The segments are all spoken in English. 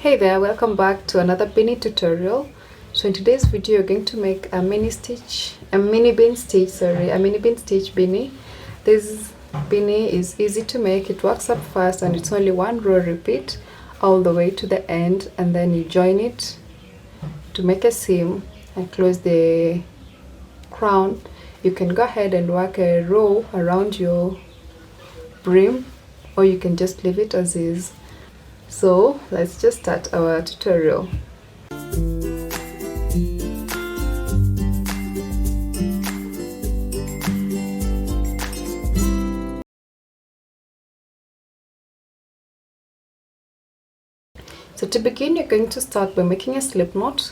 Hey there, welcome back to another beanie tutorial. So in today's video you're going to make a mini bean stitch beanie. This beanie is easy to make. It works up fast and it's only one row repeat all the way to the end, and then you join it to make a seam and close the crown. You can go ahead and work a row around your brim, or you can just leave it as is. So let's just start our tutorial. So to begin, you're going to start by making a slip knot,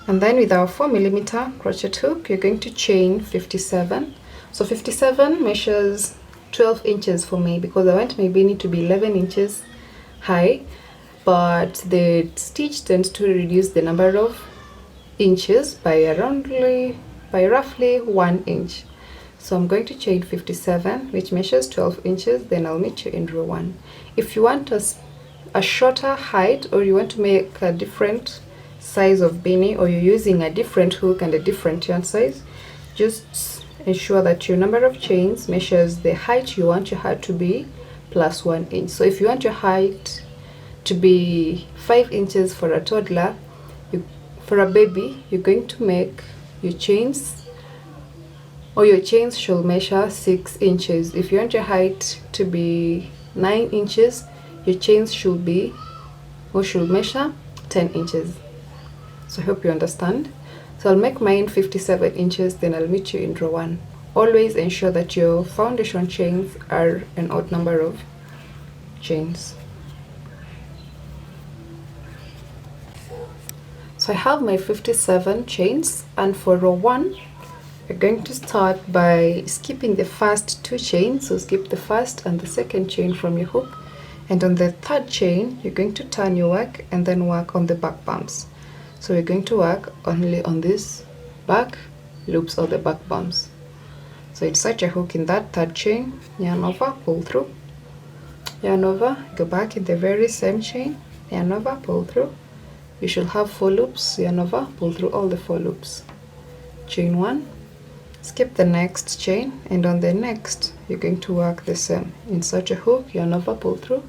and then with our 4mm crochet hook you're going to chain 57. So 57 measures 12 inches for me because I want my beanie to be 11 inches high, but the stitch tends to reduce the number of inches by roughly 1 inch. So I'm going to chain 57, which measures 12 inches. Then I'll meet you in row 1. If you want a shorter height, or you want to make a different size of beanie, or you're using a different hook and a different yarn size, just ensure that your number of chains measures the height you want your height to be plus 1 inch. So if you want your height to be 5 inches for a toddler, for a baby, you're going to make your chains, or your chains should measure 6 inches. If you want your height to be 9 inches, your chains should measure 10 inches. So I hope you understand. So I'll make mine 57 inches, then I'll meet you in row 1. Always ensure that your foundation chains are an odd number of chains. So I have my 57 chains, and for row 1 we're going to start by skipping the first 2 chains. So skip the first and the second chain from your hook, and on the third chain you're going to turn your work and then work on the back bumps. So we're going to work only on these back loops or the back bumps. So insert your hook in that third chain, yarn over, pull through, yarn over, go back in the very same chain, yarn over, pull through. You should have 4 loops, yarn over, pull through all the 4 loops. Chain 1, skip the next chain, and on the next you're going to work the same. Insert your hook, yarn over, pull through,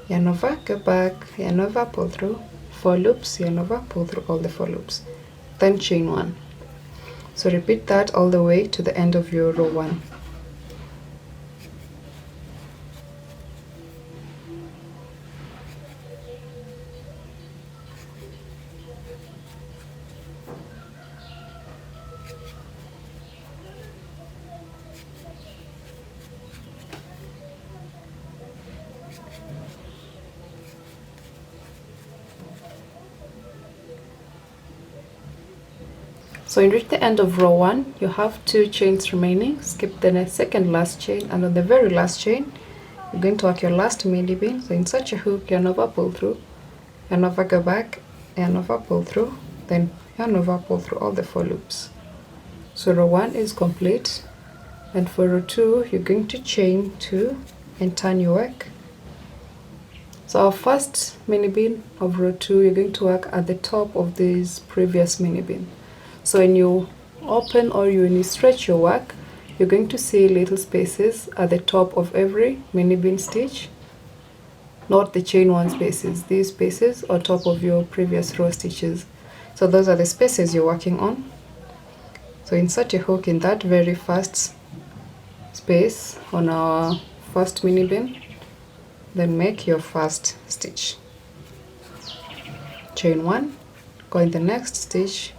yarn over, go back, yarn over, pull through, 4 loops, yarn over, pull through all the 4 loops, then chain 1. So repeat that all the way to the end of your row 1. So you reach the end of row 1, you have 2 chains remaining. Skip the second last chain, and on the very last chain you're going to work your last mini bean. So insert your hook, yarn over, pull through, yarn over, go back, yarn over, pull through, then yarn over, pull through all the 4 loops. So row 1 is complete, and for row 2 you're going to chain 2 and turn your work. So our first mini bean of row 2, you're going to work at the top of this previous mini bean. So when you open or when you stretch your work, you're going to see little spaces at the top of every mini bean stitch, not the chain 1 spaces. These spaces are top of your previous row stitches. So those are the spaces you're working on. So insert your hook in that very first space on our first mini bean, then make your first stitch. Chain 1, go in the next stitch,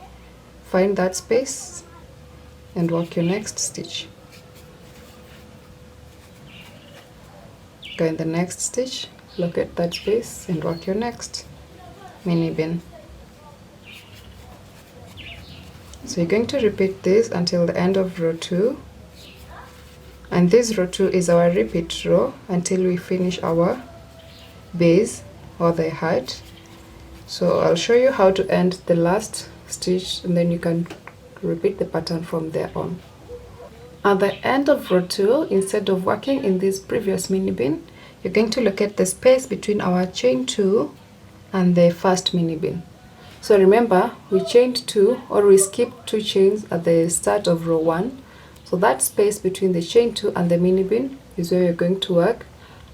find that space and work your next stitch. Go in the next stitch, locate that space and work your next mini bean. So you're going to repeat this until the end of row 2, and this row 2 is our repeat row until we finish our base or the heart. So I'll show you how to end the last stitch, and then you can repeat the pattern from there on. At the end of row 2, instead of working in this previous mini bean, you're going to locate the space between our chain 2 and the first mini bean. So remember, we chained 2, or we skipped 2 chains at the start of row 1. So that space between the chain 2 and the mini bean is where you're going to work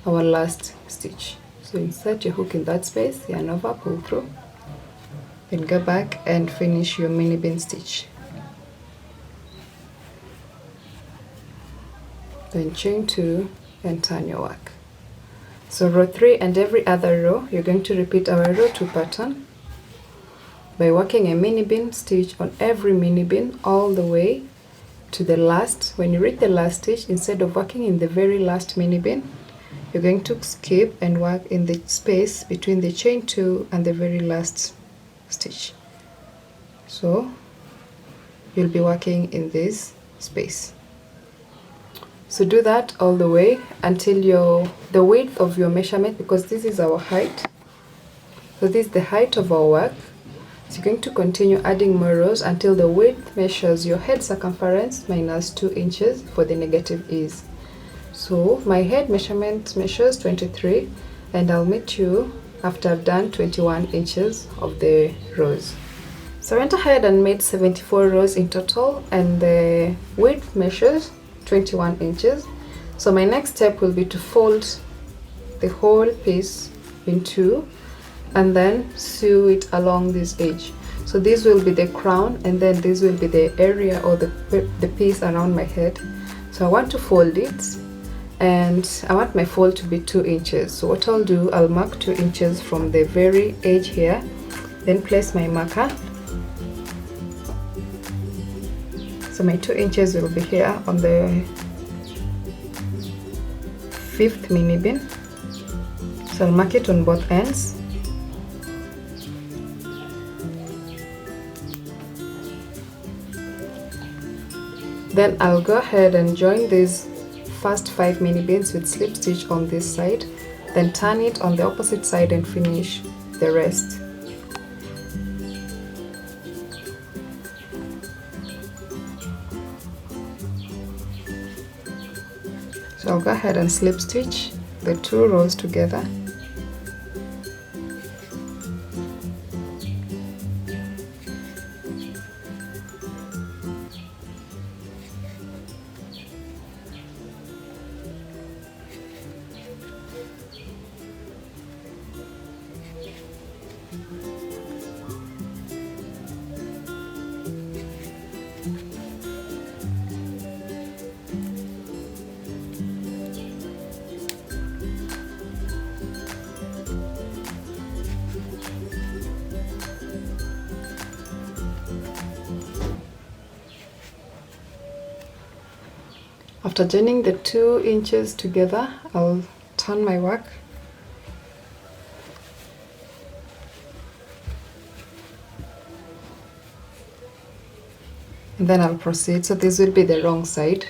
our last stitch. So insert your hook in that space, yarn over, pull through, then go back and finish your mini bean stitch. Then chain 2 and turn your work. So row 3 and every other row, you're going to repeat our row 2 pattern by working a mini bean stitch on every mini bean all the way to the last. When you reach the last stitch, instead of working in the very last mini bean, you're going to skip and work in the space between the chain 2 and the very last stitch. So you'll be working in this space. So do that all the way until the width of your measurement, because this is our height. So this is the height of our work. So you're going to continue adding more rows until the width measures your head circumference minus 2 inches for the negative ease. So my head measurement measures 23, and I'll meet you after I've done 21 inches of the rows. So I went ahead and made 74 rows in total, and the width measures 21 inches. So my next step will be to fold the whole piece in 2 and then sew it along this edge. So this will be the crown, and then this will be the area or the piece around my head. So I want to fold it, and I want my fold to be 2 inches. So what I'll do, I'll mark 2 inches from the very edge here, then place my marker. So my 2 inches will be here on the 5th mini bean. So I'll mark it on both ends. Then I'll go ahead and join these first 5 mini beans with slip stitch on this side, then turn it on the opposite side and finish the rest. So I'll go ahead and slip stitch the 2 rows together. After joining the 2 inches together, I'll turn my work and then I'll proceed. So this will be the wrong side.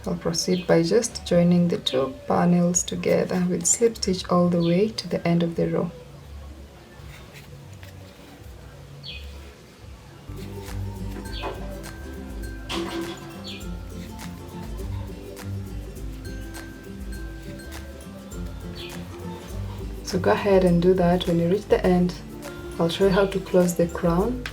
I'll proceed by just joining the 2 panels together with slip stitch all the way to the end of the row. So go ahead and do that. When you reach the end, I'll show you how to close the crown.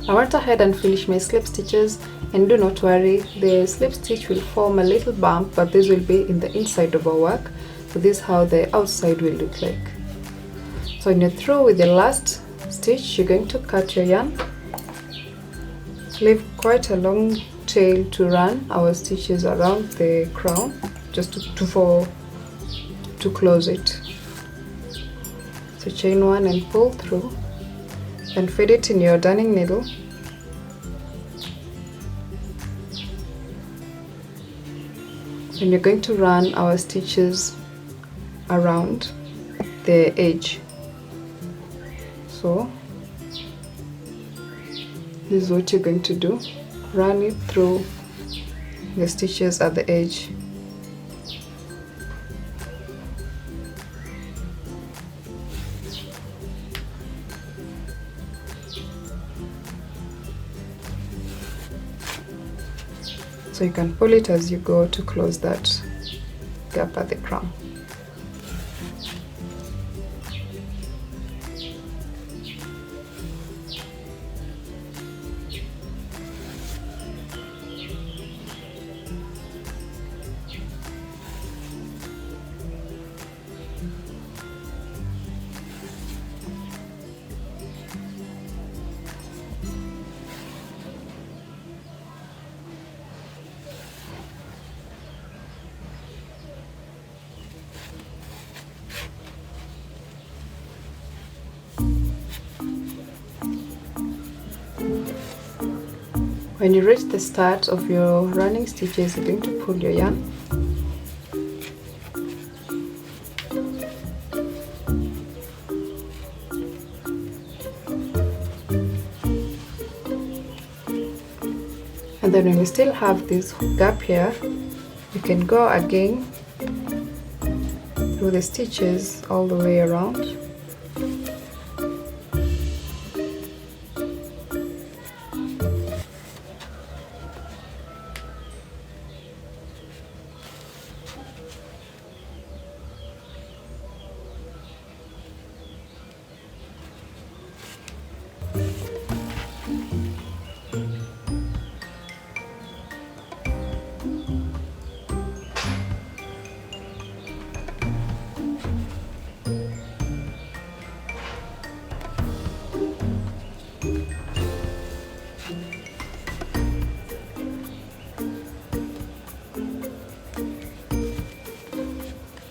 I went ahead and finished my slip stitches, and do not worry, the slip stitch will form a little bump, but this will be in the inside of our work. So this is how the outside will look like. So when you're through with the last stitch, you're going to cut your yarn. Leave quite a long tail to run our stitches around the crown, just to close it. So chain 1 and pull through, and feed it in your darning needle. And you're going to run our stitches around the edge. So this is what you're going to do. Run it through the stitches at the edge. So you can pull it as you go to close that gap at the crown. When you reach the start of your running stitches, you're going to pull your yarn. And then when you still have this gap here, you can go again through the stitches all the way around.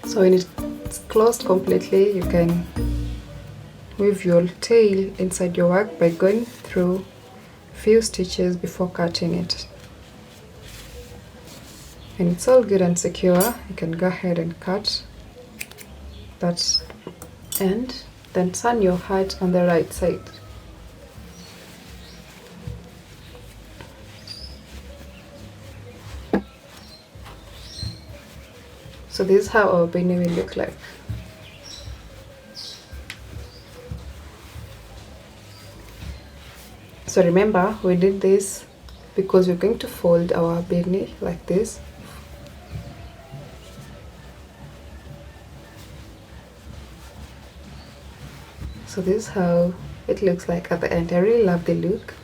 So when it's closed completely, you can weave your tail inside your work by going through few stitches before cutting it. When it's all good and secure, you can go ahead and cut that end, then turn your hat on the right side. So this is how our beanie will look like. So remember, we did this because we're going to fold our beanie like this. So this is how it looks like at the end. I really love the look,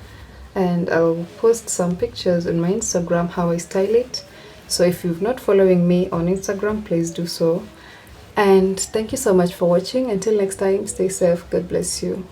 and I'll post some pictures on my Instagram how I style it. So if you're not following me on Instagram, please do so. And thank you so much for watching. Until next time, stay safe. God bless you.